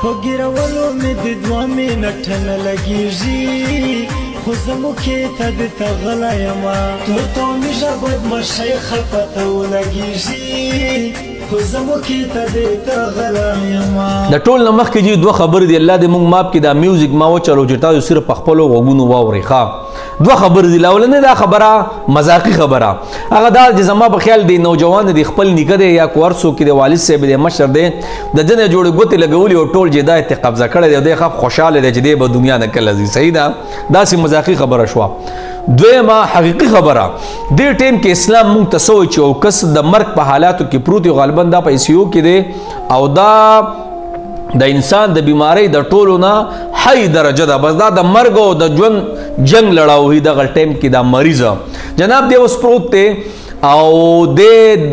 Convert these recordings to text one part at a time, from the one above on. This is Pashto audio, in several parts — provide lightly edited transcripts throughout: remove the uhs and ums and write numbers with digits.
په ګیرولو مې د دوه منټ نه لګېږي خو زموږ کې ته د ته غلی یمه تورته مې ژبه بدماشۍ خلقه ته ولګېږي خو زموږ کې ته د ته غلی یمه د ټول نه مخکې چې دوه خبرې دي الله دې موږ ماپ کې دا میوزیک ما وچلو چې تاسو صرف په خپلو غوږونو واورئ ښه دوه خبرې دي لولنې دا خبره مذاقي خبره هغه دا چې زما په خیال دی نوجوان دی خپل نیکه دی یا کور څوک دی والد صاحب دی مشر دی د دې نه جوړې ګوتې لګولي او ټول جدای ته قبضه کړی دی او دی ښه خوشحاله دی چې دی به دنیا نه کله ځي صحیح ده داسې مذاقي خبره شوه دویمه حقیقي خبره دې ټیم کې اسلام موږ ته څه وایي چې یو کس د مرګ په حالاتو کې پروت وي غالبا دا په ICU کې دی او دا د انسان د بیماری د ټولو نه حی درجه ده بس دا د مرګ او د ژوند جنگ لړاوهي دغه ټیم کې دا مریض جناب دی اوس پروت دی او د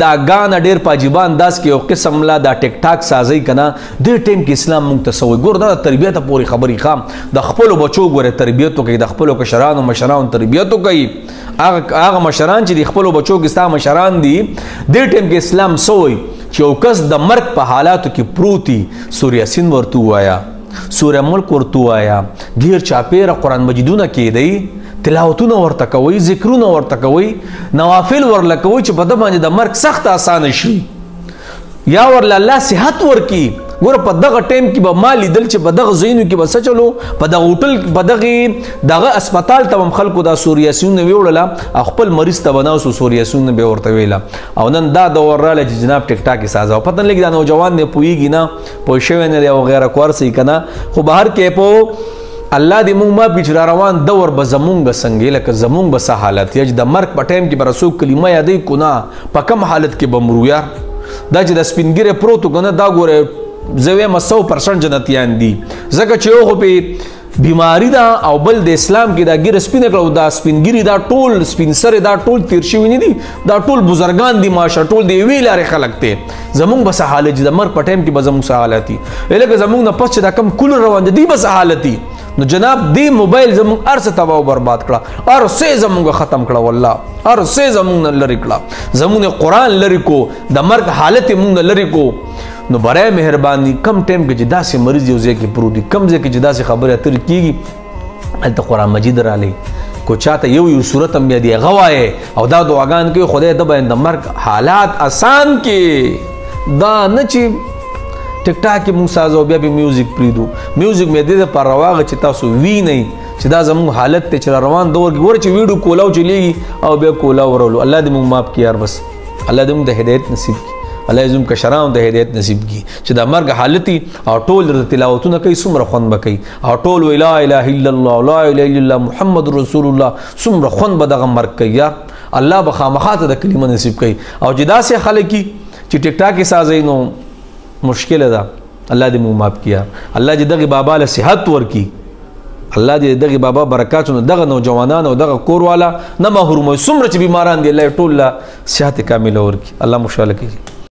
دا ګانه ډیر په عجیبه انداز کې یو قسم لا دا ټیک ټاک سازی کنه د ټیم کې اسلام موږ ته سوي ګور دا تربیت پورې خبرې خام د خپل بچو ګوره تربیت کوي د خپل کشرانو مشرانو تربیت کوي هغه مشران چې د خپل بچو کې ستا مشران دي د ټیم کې اسلام سوي چې یو کس د مرګ په حالاتو کې پروتي سورہ یاسین ورته وایا سورہ ملک ورته وایا ډیر چاپیره قرآن مجیدونه کېدی تلاوتونه ورته کوي ذکرونه ورته کوي نوافل ورله کوي چې په ده باندې د مرګ سخت اسانه شي یا ورله الله صحت ورکي ګوره په دغه ټیم کې به ما لیدل چې په دغه ځایونو کې به څه چلو په دغه هوټل په دغه اسپتال ته هم خلکو دا سورہ یاسینونه ویوړله خپل مریض ته به ناستو سورہ یاسینونه به ورته ویله او نن دا دور راغلی چې جناب ټیک ټاک یې سازه او پته نه لګي دا نوجوان دی پوهېږي نه پوه شوی نه دی او غیره کور صحیح که نه خو به هر کې په الله دې موږ ما بیچ را روان دور به زمونږ څنګه لکه زمونږ به څه حالت یا چې د مرګ په ټایم کې به رسول کلمه یادوي کو نه په کم حالت کې به مرو یار دا چې د سپین ږیری پروت و که نه دا ګوره زه وایم 100% جنتیان دي ځکه چې یو خو پې بیماري ده او بل د اسلام کې دا ږیره سپینه کړه او دا سپین ږیري دا ټول سپین سرې دا ټول تیر شوي نه دي دا ټول بزرګان دي ماشه ټول د یوې لارې خلک دی زمونږ به څه حالت چې د مرګ په ټایم کې به زمونږ څه حالت دي لکه زمونږ نه پس چې دا کم کولر روان دي به څه حالت دي نو جناب دی موبایل زمونږ هر څه تباه او برباد کړه هر څه زمونږ ختم کړه والله هر څه زمونږ نه لرې کړه زمونږ قرآن لرې کو د مرګ حالت یې مونږ نه لرې کو نو برای مهرباني کم ټایم کې چې داسې مریض یو ځای کې پروت دي کم ځای کې چې داسې خبرې اترې کېږي هلته قرآن مجید رالی کو چاته یو صورت هم بیا دی هغه وایې او دا دعاګان کوي خدای د باندې د مرګ حالات آسان کې دا نه چې ټیک ټاک کې مونږ سازو بیا به میوزیک پرېږدو میوزیک مې دې دپاره راواغه چې تاسو وینئ چې دا زموږ حالت دی چې را روان دور کې ګوره چې ویډیو کولاو چلیږي او بیا کولاو ورولو الله دې مونږ ماف کړي یار بس الله دې مونږ د هدایت نصیب کړي الله دې زموږ کشرانو د هدایت نصیب کړي چې دا مرګ حالت او ټول د تلاوتونه کوي څومره خوند به کوي او ټول وایي لا اله الا الله لا اله الا الله محمد رسول الله څومره خوند به دغه مرګ کوي یار الله به خامخا ته د کلمه نصیب کوي او چې داسې خلک چې ټیک ټاک یې سازوي نو مشکله ده الله دې مونږ ماف کړي الله دې دغه بابا له صحت ورکړي الله دې دغه بابا برکاتونه دغه نوجوانان او دغه کور والا نه محروموي څومره چې بیماران دي الله ټول له صحت کامله ورکړي الله مشاله کړي